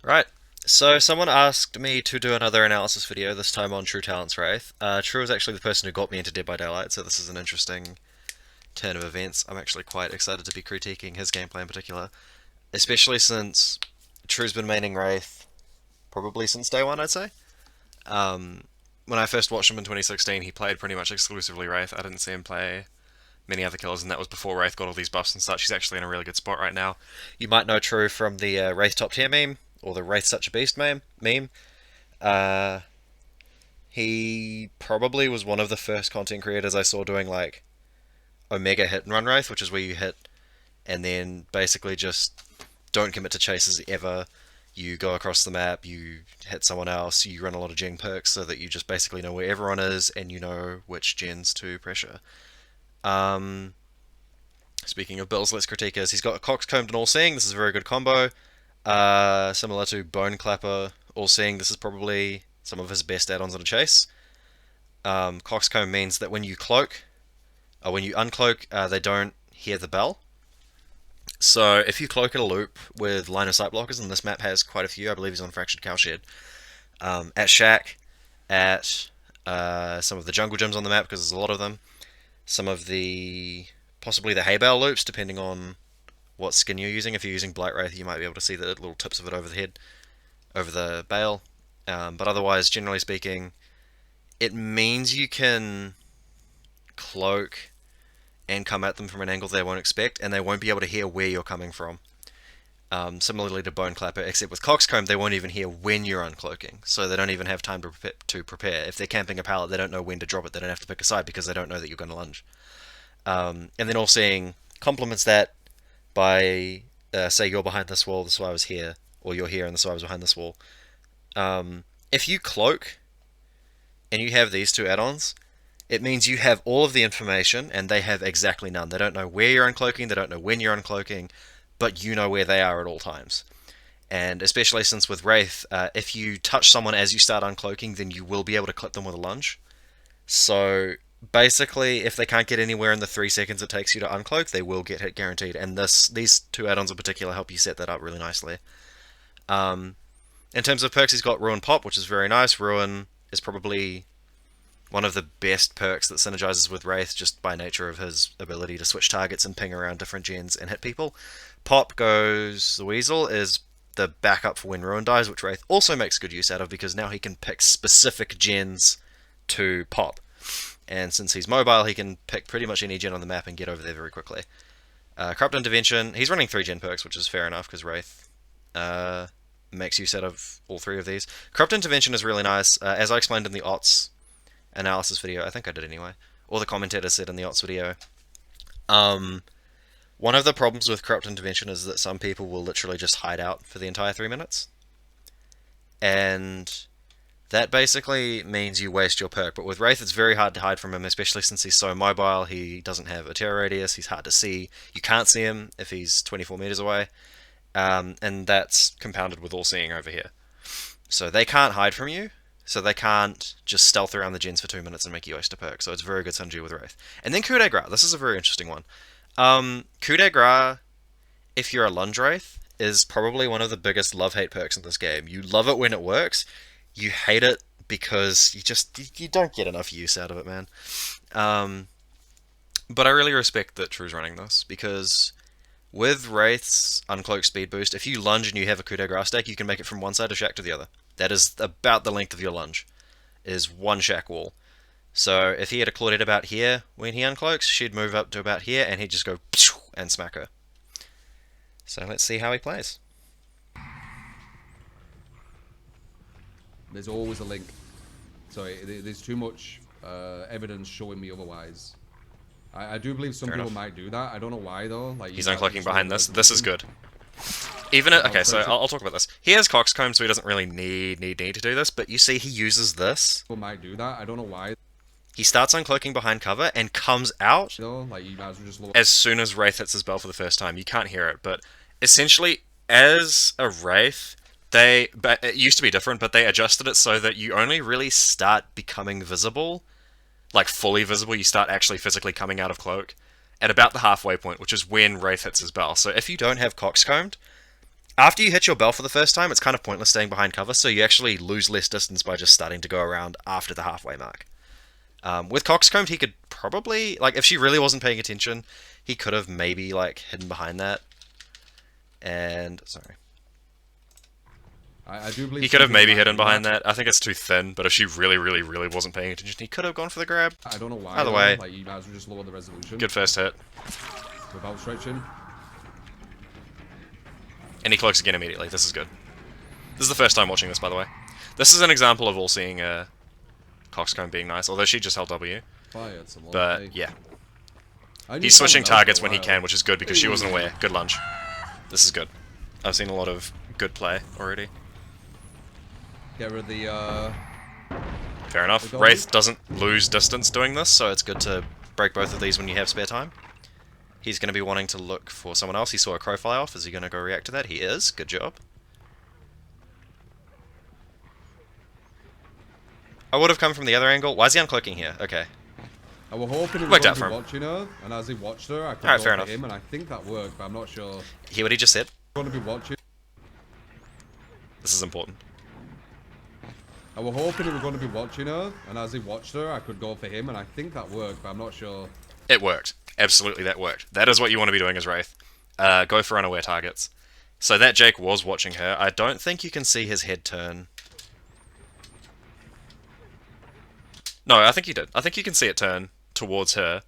Right. So someone asked me to do another analysis video, this time on Tru3's Wraith. Tru is actually the person who got me into Dead by Daylight, so this is an interesting turn of events. I'm actually quite excited to be critiquing his gameplay in particular, especially since Tru's been maining Wraith probably since day one, I'd say. Um, when I first watched him in 2016, he played pretty much exclusively Wraith. I didn't see him play many other killers, and that was before Wraith got all these buffs and such. He's actually in a really good spot right now. You might know Tru from the Wraith top tier meme, or the Wraith such a beast meme. Uh, he probably was one of the first content creators I saw doing like Omega hit and run Wraith, which is where you hit and then basically just don't commit to chases ever. You go across the map, you hit someone else, you run a lot of gen perks so that you just basically know where everyone is and you know which gens to pressure. Um, Speaking of builds, let's critique his. He's got a Coxcombed and All Seeing. This is a very good combo. Similar to Bone Clapper, All Seeing. This is probably some of his best add-ons in a chase. Coxcomb means that when you cloak, or when you uncloak, they don't hear the bell. So if you cloak at a loop with line of sight blockers, and this map has quite a few, I believe he's on Fractured Cowshed, at Shack, at some of the jungle gyms on the map, because there's a lot of them, some of the possibly the hay bale loops, depending on what skin you're using. If you're using Blight Wraith, you might be able to see the little tips of it over the head, over the bale. But otherwise, generally speaking, it means you can cloak and come at them from an angle they won't expect, and they won't be able to hear where you're coming from. Similarly to Bone Clapper, except with Coxcomb, they won't even hear when you're uncloaking, so they don't even have time to prepare. If they're camping a pallet, they don't know when to drop it. They don't have to pick a side because they don't know that you're going to lunge. And then All Seeing complements that by say you're behind this wall, this is why I was here, or you're here and this is why I was behind this wall. If you cloak and you have these two add-ons, it means you have all of the information and they have exactly none. They don't know where you're uncloaking, they don't know when you're uncloaking, but you know where they are at all times. And especially since with Wraith, if you touch someone as you start uncloaking, then you will be able to clip them with a lunge. So basically, if they can't get anywhere in the 3 seconds it takes you to uncloak, they will get hit guaranteed. And these two add-ons in particular help you set that up really nicely. Um, in terms of perks, he's got Ruin Pop, which is very nice. Ruin is probably one of the best perks that synergizes with Wraith just by nature of his ability to switch targets and ping around different gens and hit people. Pop goes the Weasel is the backup for when Ruin dies, which Wraith also makes good use out of because now he can pick specific gens to pop. And since he's mobile, he can pick pretty much any gen on the map and get over there very quickly. Corrupt Intervention, he's running 3 gen perks, which is fair enough because Wraith makes use out of all 3 of these. Corrupt Intervention is really nice. As I explained in the OTS analysis video, I think I did anyway, or the commentator said in the OTS video, one of the problems with Corrupt Intervention is that some people will literally just hide out for the entire 3 minutes. And that basically means you waste your perk, but with Wraith it's very hard to hide from him, especially since he's so mobile. He doesn't have a terror radius, he's hard to see. You can't see him if he's 24 meters away, and that's compounded with All Seeing over here. So they can't hide from you, so they can't just stealth around the gens for 2 minutes and make you waste a perk, so it's very good synergy with Wraith. And then Coup de Grace, this is a very interesting one. Coup de Grace, if you're a Lunge Wraith, is probably one of the biggest love-hate perks in this game. You love it when it works, you hate it because you don't get enough use out of it, man. Um, but I really respect that Tru's running this because with Wraith's Uncloak Speed Boost, if you lunge and you have a Coup de Grace stack, you can make it from one side of Shack to the other. That is about the length of your lunge, is one Shack wall. So if he had a Claudette about here when he uncloaks, she'd move up to about here and he'd just go and smack her. So let's see how he plays. There's always a link. So there's too much evidence showing me otherwise. I do believe some people might do that. I don't know why though. Like he's uncloaking behind this. This is good. Even okay, so I'll talk about this. He has Coxcomb, so he doesn't really need to do this. But you see, he uses this. People might do that. I don't know why. He starts uncloaking behind cover and comes out Like you guys were just as soon as Wraith hits his bell for the first time. You can't hear it, but essentially, as a Wraith, but it used to be different, but they adjusted it so that you only really start becoming visible, like fully visible. You start actually physically coming out of cloak at about the halfway point, which is when Wraith hits his bell. So if you don't have Coxcombed, After you hit your bell for the first time, it's kind of pointless staying behind cover, so you actually lose less distance by just starting to go around after the halfway mark. With Coxcombed, he could probably, like, if she really wasn't paying attention, he could have maybe, like, hidden behind that. And, sorry. I do believe he could have maybe hidden behind that. I think it's too thin, but if she really, really, really wasn't paying attention, he could have gone for the grab. I don't know why. Either way, like, you might as well just lower the resolution. Good first hit. Without stretching. And he cloaks again immediately. This is good. This is the first time watching this, by the way. This is an example of all seeing Coxcomb being nice, although she just held W. But, yeah. He's switching targets when he can, which is good because she wasn't aware. Good lunge. This is good. I've seen a lot of good play already. Get rid of the, Fair enough. Wraith doesn't lose distance doing this, so it's good to break both of these when you have spare time. He's going to be wanting to look for someone else. He saw a crow fly off. Is he going to go react to that? He is. Good job. I would have come from the other angle. Why is he uncloaking here? Okay. I was hoping he was going to be watching her, and as he watched her, I could go for him, and I think that worked, but I'm not sure. Hear what he just said? Going to be watching. This is important. I was hoping he was going to be watching her, and as he watched her, I could go for him, and I think that worked, but I'm not sure. It worked. Absolutely, that worked. That is what you want to be doing as Wraith. Go for unaware targets. So that Jake was watching her. I don't think you can see his head turn. No, I think he did. I think you can see it turn towards her.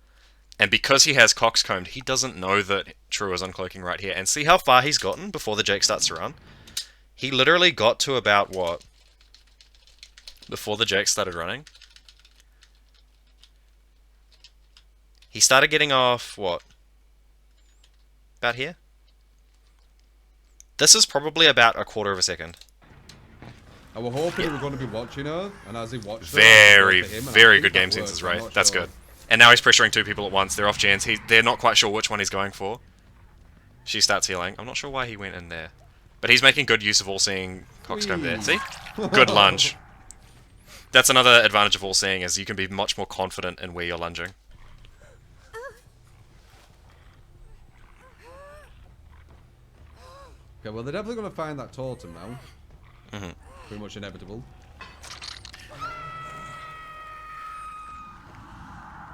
And because he has Coxcombed, he doesn't know that Tru is uncloaking right here. And see how far he's gotten before the Jake starts to run? He literally got to about, what? Before the Jake started running? He started getting off, what? About here? This is probably about a quarter of a second. I was hoping he was going to be watching her, and as he watched her, very good game senses, right? That's good. And now he's pressuring two people at once. They're off gens. They're not quite sure which one he's going for. She starts healing. I'm not sure why he went in there. But he's making good use of all-seeing Coxcomb there. See? Good lunge. That's another advantage of all-seeing, is you can be much more confident in where you're lunging. Okay, well, they're definitely going to find that totem now. Mm-hmm. Pretty much inevitable.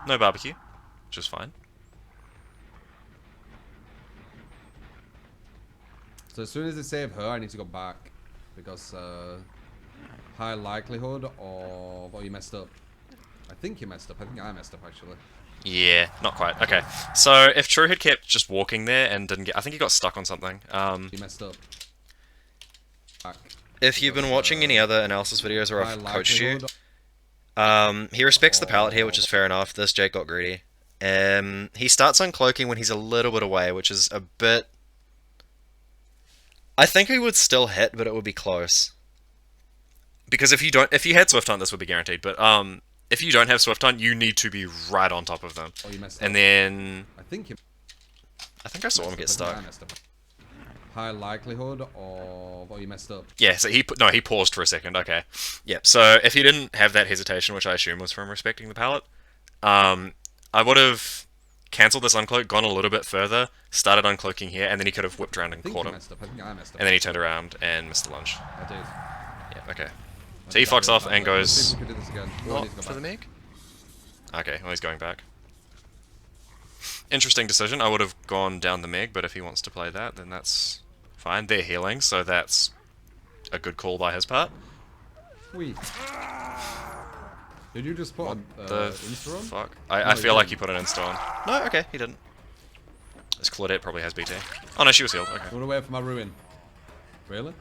No barbecue, which is fine. So as soon as they save her, I need to go back. Because, high likelihood of... Oh, you messed up. I think you messed up. I think I messed up, actually. Yeah, not quite. Okay, so if Tru had kept just walking there and didn't get... I think he got stuck on something. You messed up. Back. If you've been watching any other analysis videos where I've coached you, he respects the pallet here, which is fair enough. This Jake got greedy. He starts uncloaking when he's a little bit away, which is a bit... I think he would still hit, but it would be close. Because if you had Swift Hunt, this would be guaranteed. But if you don't have Swift Hunt, you need to be right on top of them. Oh, you messed and up. Then I think I saw him get stuck. High likelihood of... Oh, you messed up. Yeah, so he paused for a second. Okay. Yep. So if he didn't have that hesitation, which I assume was from respecting the pallet, I would have cancelled this uncloak, gone a little bit further, started uncloaking here, and then he could have whipped around and caught him. I think I messed up. And then he turned around and missed the lunge. I did. Yeah. Okay. So he fucks off and goes... We could do this again. What, for the Meg? Okay, well he's going back. Interesting decision. I would have gone down the Meg, but if he wants to play that, then that's fine. They're healing, so that's a good call by his part. Wait. Did you just put an insta on? Fuck? I feel like he put an insta on. No, okay, he didn't. This Claudette probably has BT. Oh no, she was healed. Okay. Run away from my ruin. Really?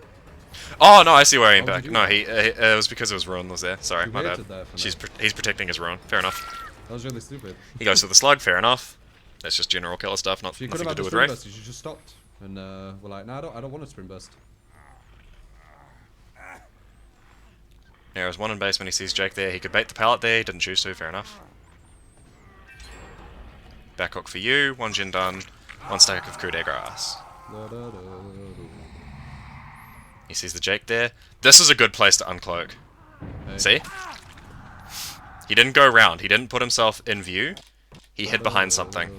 Oh no, I see where I am back. No, it was because it was Ruin was there. Sorry, my bad. He's protecting his Ruin. Fair enough. That was really stupid. He goes for the slug. Fair enough. That's just general killer stuff. Nothing to do with Wraith. You should just stopped. And we're like, no, I don't want a sprint burst. There's one in base when he sees Jake there. He could bait the pallet there. He didn't choose to. Fair enough. Back hook for you. One gen done. One stack of coup de grace. He sees the Jake there. This is a good place to uncloak. Hey. See? He didn't go around. He didn't put himself in view. He hid behind something.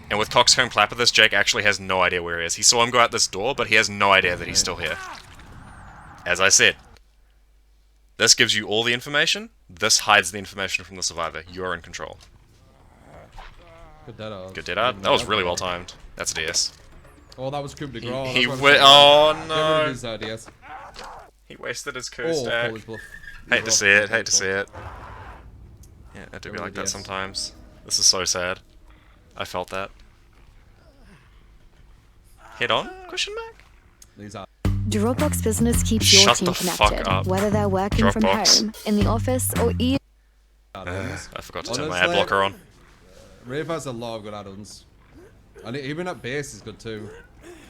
And with Coxcomb Clapper, this Jake actually has no idea where he is. He saw him go out this door, but he has no idea that he's still here. As I said, this gives you all the information. This hides the information from the survivor. You're in control. Good dead odds. Good dead art. That was really well timed. That's a DS. Oh, that was Coup de Grace. Oh no! His, DS. He wasted his curse Oh, deck. his bluff. Hate to see it. Hate to see it. Yeah, it do be Really like that DS. sometimes. This is so sad. I felt that. Head on? Question mark? These are. Dropbox Business keeps your Shut team the fuck connected, up. whether they're working from Dropbox. home, in the office, or even... I forgot to turn my ad Honestly, blocker on. Wraith has a lot of good add-ons. And even at base is good too.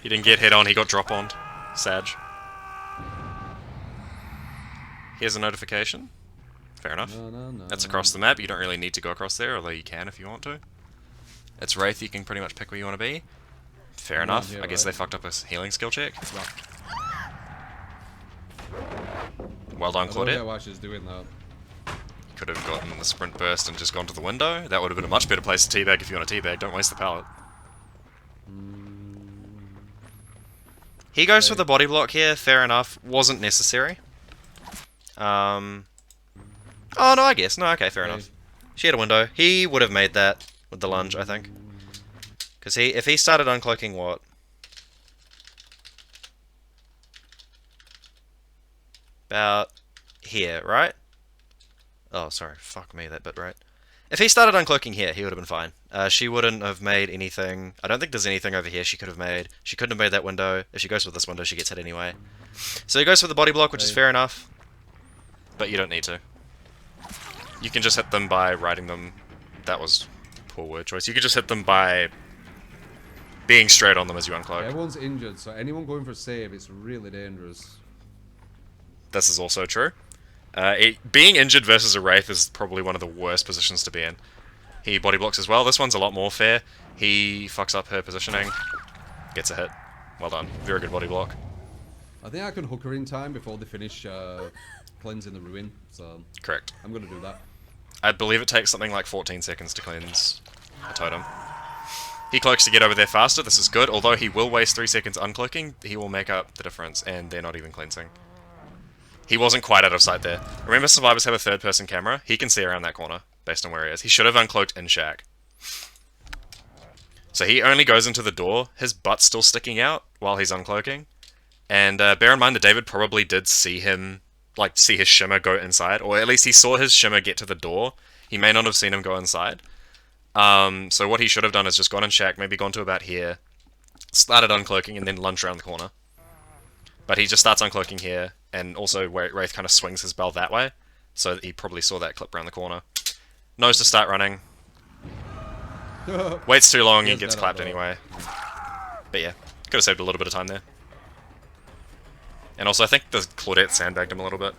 He didn't get hit on, he got drop on. Sag. Here's a notification. Fair enough. No. That's across the map. You don't really need to go across there, although you can if you want to. It's Wraith, you can pretty much pick where you want to be. Fair enough. here, I guess right? they fucked up a healing skill check. Well done, I don't get Claudette. why she's doing that. Could have gotten the sprint burst and just gone to the window. That would have been a much better place to teabag if you want to teabag. Don't waste the pallet. He goes for the body block here. Fair enough. Wasn't necessary. Oh, no, I guess. No, okay, fair enough. She had a window. He would have made that with the lunge, I think. Because if he started uncloaking what? About here, right? Oh, sorry. Fuck me, that bit right. If he started uncloaking here, he would have been fine. She wouldn't have made anything. I don't think there's anything over here she could have made. She couldn't have made that window. If she goes for this window, she gets hit anyway. So he goes for the body block, which is fair enough. But you don't need to. You can just hit them by riding them. That was poor word choice. You can just hit them by being straight on them as you uncloak. Everyone's injured, so anyone going for save, it's really dangerous. This is also true. Being injured versus a Wraith is probably one of the worst positions to be in. He body blocks as well. This one's a lot more fair. He fucks up her positioning. Gets a hit. Well done. Very good body block. I think I can hook her in time before they finish cleansing the ruin, so Correct. I'm gonna do that. I believe it takes something like 14 seconds to cleanse a totem. He cloaks to get over there faster. This is good. Although he will waste 3 seconds uncloaking, he will make up the difference, and they're not even cleansing. He wasn't quite out of sight there. Remember, survivors have a third-person camera. He can see around that corner, based on where he is. He should have uncloaked in Shack. So he only goes into the door. His butt's still sticking out while he's uncloaking. And bear in mind that David probably did see him, like, see his shimmer go inside. Or at least he saw his shimmer get to the door. He may not have seen him go inside. So what he should have done is just gone in Shack, maybe gone to about here, started uncloaking, and then lunged around the corner. But he just starts uncloaking here, and also Wraith kind of swings his bell that way, so he probably saw that clip around the corner. Knows to start running. Waits too long and gets clapped anyway. But yeah, could have saved a little bit of time there. And also, I think the Claudette sandbagged him a little bit.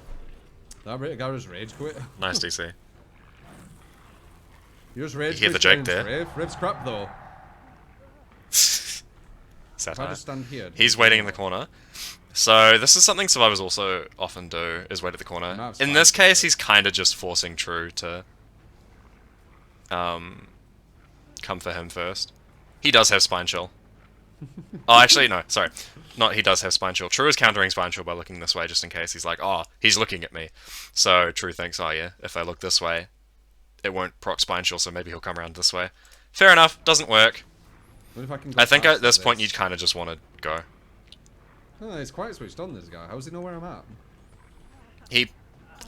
That guy just rage quit. Nice DC. You just rage You hear quit. the Jake there? Riv's crap though. If I Satire. just stand here. He's waiting in the corner. So this is something survivors also often do, is wait at the corner. In this case, he's kind of just forcing Tru to come for him first. He does have Spine Chill. Oh, actually, no, sorry. Not he does have Spine Chill. Tru is countering Spine Chill by looking this way, just in case. He's like, oh, he's looking at me. So Tru thinks, oh yeah, if I look this way, it won't proc Spine Chill, so maybe he'll come around this way. Fair enough, doesn't work. What if I can go I think at faster this with point you'd kind of just want to go. Oh, he's quite switched on, this guy. How does he know where I'm at?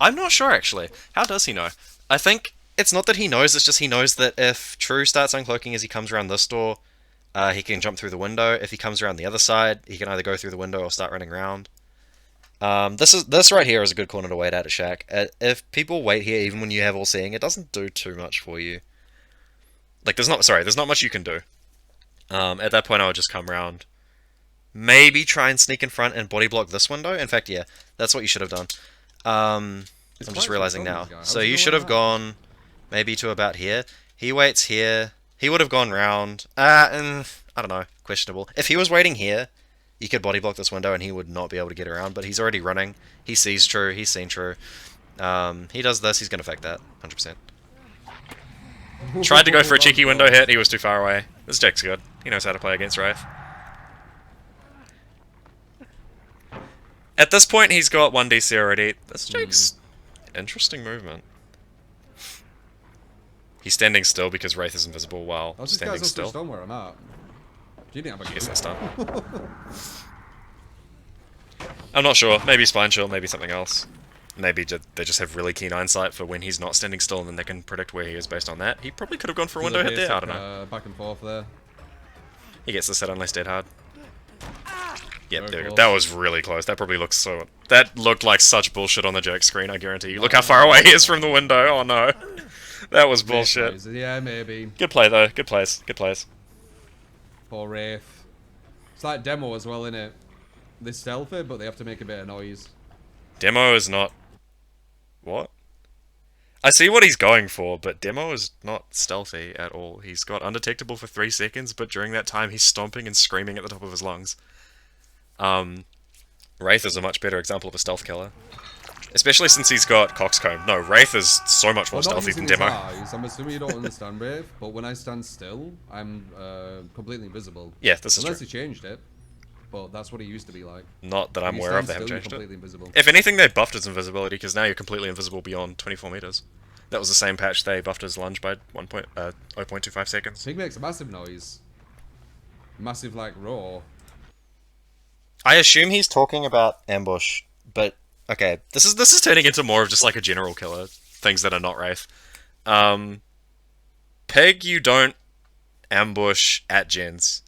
I'm not sure, actually. How does he know? I think it's not that he knows, it's just he knows that if Tru starts uncloaking as he comes around this door, he can jump through the window. If he comes around the other side, he can either go through the window or start running around. This right here is a good corner to wait at Shack. If people wait here, even when you have all seeing, it doesn't do too much for you. Like, there's not much you can do. At that point, I would just come around. Maybe try and sneak in front and body block this window. In fact, yeah, that's what you should have done. I'm just realizing now. So you should have gone maybe to about here. He waits here. He would have gone round. I don't know, questionable. If he was waiting here, you could body block this window and he would not be able to get around, but he's already running. He sees Tru, he's seen Tru. He does this, he's going to affect that, 100%. Tried to go for a cheeky window hit, he was too far away. This deck's good. He knows how to play against Wraith. At this point, he's got 1 DC already. This deck's interesting movement. He's standing still because Wraith is invisible while standing still. On where I'm at. You didn't have a Yes, that's done. I'm not sure. Maybe Spine Chill, maybe something else. Maybe they just have really keen eyesight for when he's not standing still, and then they can predict where he is based on that. He probably could have gone for a window hit there. I don't know. Back and forth there. He gets the set unless dead hard. Yep, there we go. That was really close. That probably looks so... That looked like such bullshit on the jerk screen, I guarantee you. Look how far away he is from the window. Oh no. That was bullshit. Yeah, maybe. Good play though. Good plays. Good plays. Poor Wraith. It's like demo as well, innit? They're stealthy, but they have to make a bit of noise. Demo is not... What? I see what he's going for, but Demo is not stealthy at all. He's got undetectable for 3 seconds, but during that time he's stomping and screaming at the top of his lungs. Wraith is a much better example of a stealth killer. Especially since he's got Coxcomb. No, Wraith is so much more stealthy than Demo. I'm assuming you don't understand Wraith, but when I stand still, I'm completely invisible. Yeah, this is Unless true. he changed it, but that's what he used to be like. Not that I'm aware of, they haven't changed it. Invisible. If anything, they buffed his invisibility, because now you're completely invisible beyond 24 meters. That was the same patch they buffed his lunge by 0.25 seconds. He makes a massive noise. Massive, like, roar. I assume he's talking about ambush, but okay, this is turning into more of just like a general killer, things that are not Wraith. Pig, you don't ambush at gens.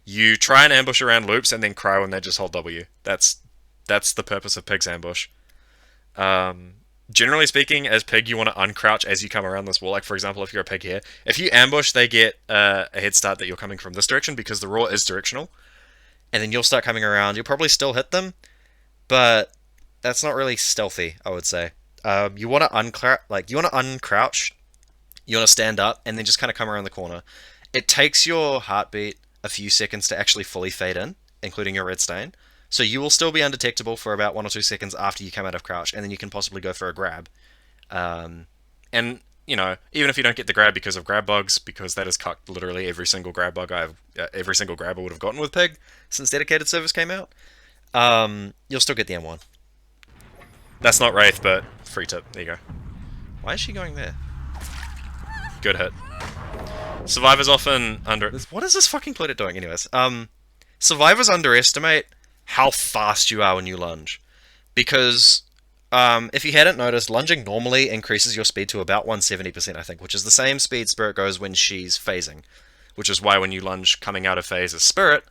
You try and ambush around loops and then cry when they just hold W. That's the purpose of Pig's ambush. Generally speaking, as Pig, you want to uncrouch as you come around this wall. Like, for example, if you're a Pig here, if you ambush, they get a head start that you're coming from this direction because the roar is directional. And then you'll start coming around. You'll probably still hit them, but that's not really stealthy, I would say. You want to uncrouch, you want to stand up, and then just kind of come around the corner. It takes your heartbeat a few seconds to actually fully fade in, including your red stain. So you will still be undetectable for about 1 or 2 seconds after you come out of crouch, and then you can possibly go for a grab. And, you know, even if you don't get the grab because of grab bugs, because that has cucked literally every single grab bug every single grab I would have gotten with Pig since dedicated service came out, you'll still get the M1. That's not Wraith, but free tip. There you go. Why is she going there? Good hit. Survivors often What is this fucking planet doing anyways? Survivors underestimate how fast you are when you lunge. Because, if you hadn't noticed, lunging normally increases your speed to about 170%, I think, which is the same speed Spirit goes when she's phasing. Which is why when you lunge coming out of phase as Spirit,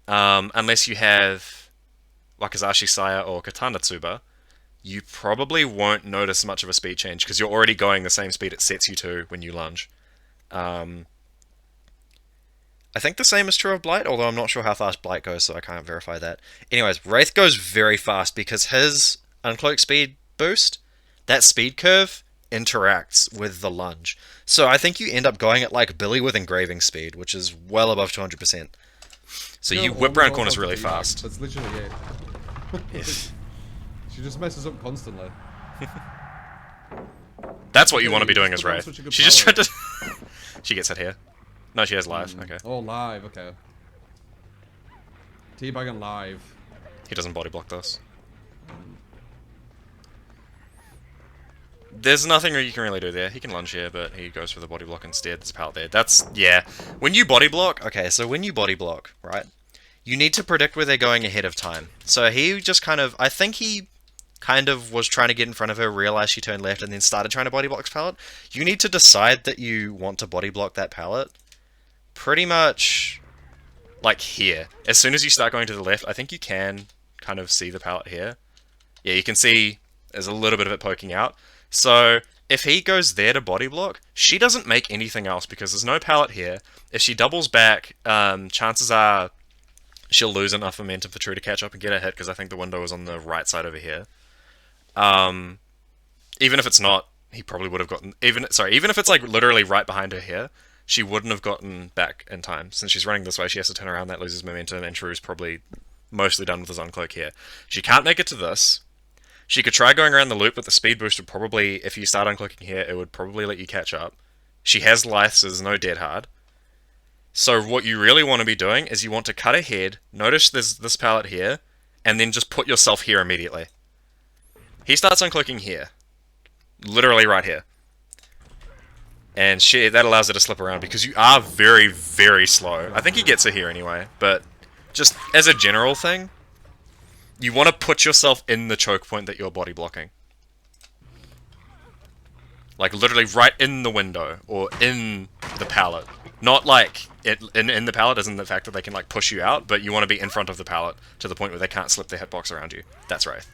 unless you have Wakazashi Saya or Katana Tsuba, you probably won't notice much of a speed change, because you're already going the same speed it sets you to when you lunge. I think the same is true of Blight, although I'm not sure how fast Blight goes, so I can't verify that. Anyways, Wraith goes very fast because his uncloak speed boost, that speed curve, interacts with the lunge. So I think you end up going at like Billy with engraving speed, which is well above 200%. So you whip around corners really fast. That's literally it. She just messes up constantly. That's what you want to be doing as Wraith. She just tried to... She gets hit here. No, she has live. Okay. Oh, live. Okay. Teabagging live. He doesn't body block this. There's nothing you can really do there. He can lunge here, but he goes for the body block instead. There's a pallet there. That's... Yeah. When you body block... Okay, so when you body block, right? You need to predict where they're going ahead of time. So he just kind of... I think he kind of was trying to get in front of her, realized she turned left, and then started trying to body block this pallet. You need to decide that you want to body block that pallet pretty much like here. As soon as you start going to the left, I think you can kind of see the pallet here. Yeah, you can see there's a little bit of it poking out. So if he goes there to body block, she doesn't make anything else because there's no pallet here. If she doubles back, chances are she'll lose enough momentum for Tru to catch up and get a hit, because I think the window is on the right side over here. Even if it's not, he probably would have gotten... Even if it's like literally right behind her here, she wouldn't have gotten back in time. Since she's running this way, she has to turn around, that loses momentum, and Tru's probably mostly done with his uncloak here. She can't make it to this. She could try going around the loop, but the speed boost would probably, if you start uncloaking here, it would probably let you catch up. She has Lyths, no dead hard. So what you really want to be doing is you want to cut ahead, notice there's this pallet here, and then just put yourself here immediately. He starts unclicking here. Literally right here. And that allows her to slip around because you are very, very slow. I think he gets her here anyway, but just as a general thing, you want to put yourself in the choke point that you're body blocking. Like literally right in the window or in the pallet. Not like in the pallet isn't the fact that they can like push you out, but you want to be in front of the pallet to the point where they can't slip their hitbox around you. That's Wraith.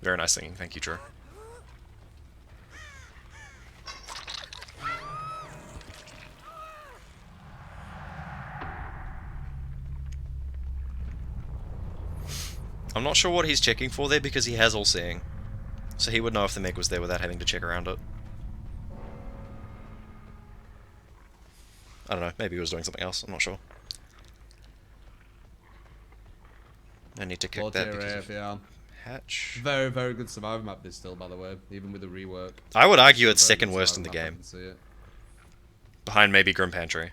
Very nice singing, thank you, Tru. I'm not sure what he's checking for there because he has all seeing. So he would know if the Meg was there without having to check around it. I don't know, maybe he was doing something else, I'm not sure. I need to kick that because of yeah. hatch. Very, very good survivor map this still, by the way, even with the rework. I would argue it's second worst in the game. Behind maybe Grim Pantry.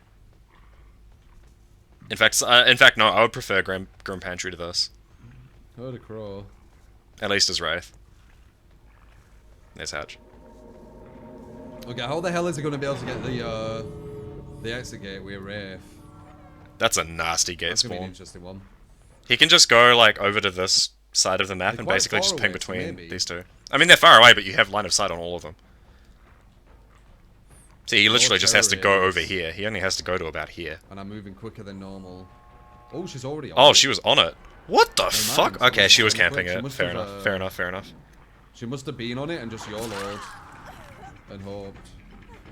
In fact, no, I would prefer Grim Pantry to this. Heard a crow. At least as Wraith. There's Hatch. Okay, how the hell is he going to be able to get the exit gate with Wraith? That's a nasty gate That's spawn. Gonna be an interesting one. He can just go like over to this side of the map They're and quite basically far just ping away, so between maybe. these two. I mean, they're far away, but you have line of sight on all of them. See, he literally just has to go over here. He only has to go to about here. And I'm moving quicker than normal. Oh, she's already on Oh, it. she was on it. What the fuck? mind, Okay, she was someone camping clicked. She it. must Fair have, enough. Fair enough. Fair enough. She must have been on it and just YOLO'd. And hoped.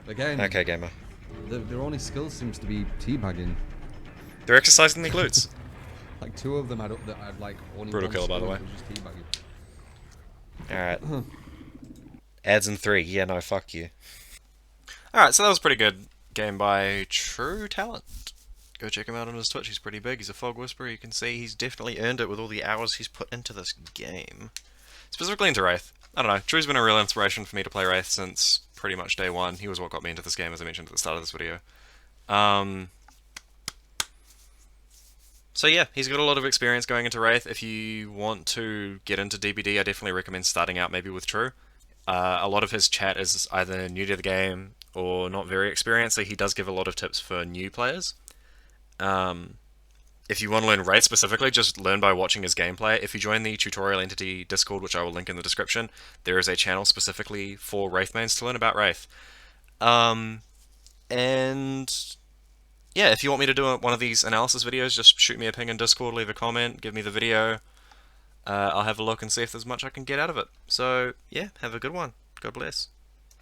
Again, Okay, gamer. their only skill seems to be teabagging. They're exercising their glutes. Like two of them had like only Brutal one kill, by the skill, way. which was just teabagging. Alright. Ads in 3. Yeah, no, fuck you. Alright, so that was a pretty good game by Tru Talent. Go check him out on his Twitch. He's pretty big. He's a fog whisperer. You can see he's definitely earned it with all the hours he's put into this game. Specifically into Wraith. I don't know. Tru's been a real inspiration for me to play Wraith since pretty much day one. He was what got me into this game, as I mentioned at the start of this video. So yeah, he's got a lot of experience going into Wraith. If you want to get into DBD, I definitely recommend starting out maybe with Tru. A lot of his chat is either new to the game or not very experienced, so he does give a lot of tips for new players. If you want to learn Wraith specifically, just learn by watching his gameplay. If you join the Tutorial Entity Discord, which I will link in the description, there is a channel specifically for Wraith mains to learn about Wraith. And yeah, if you want me to do one of these analysis videos, just shoot me a ping in Discord, leave a comment, give me the video. I'll have a look and see if there's much I can get out of it. So yeah, have a good one. God bless.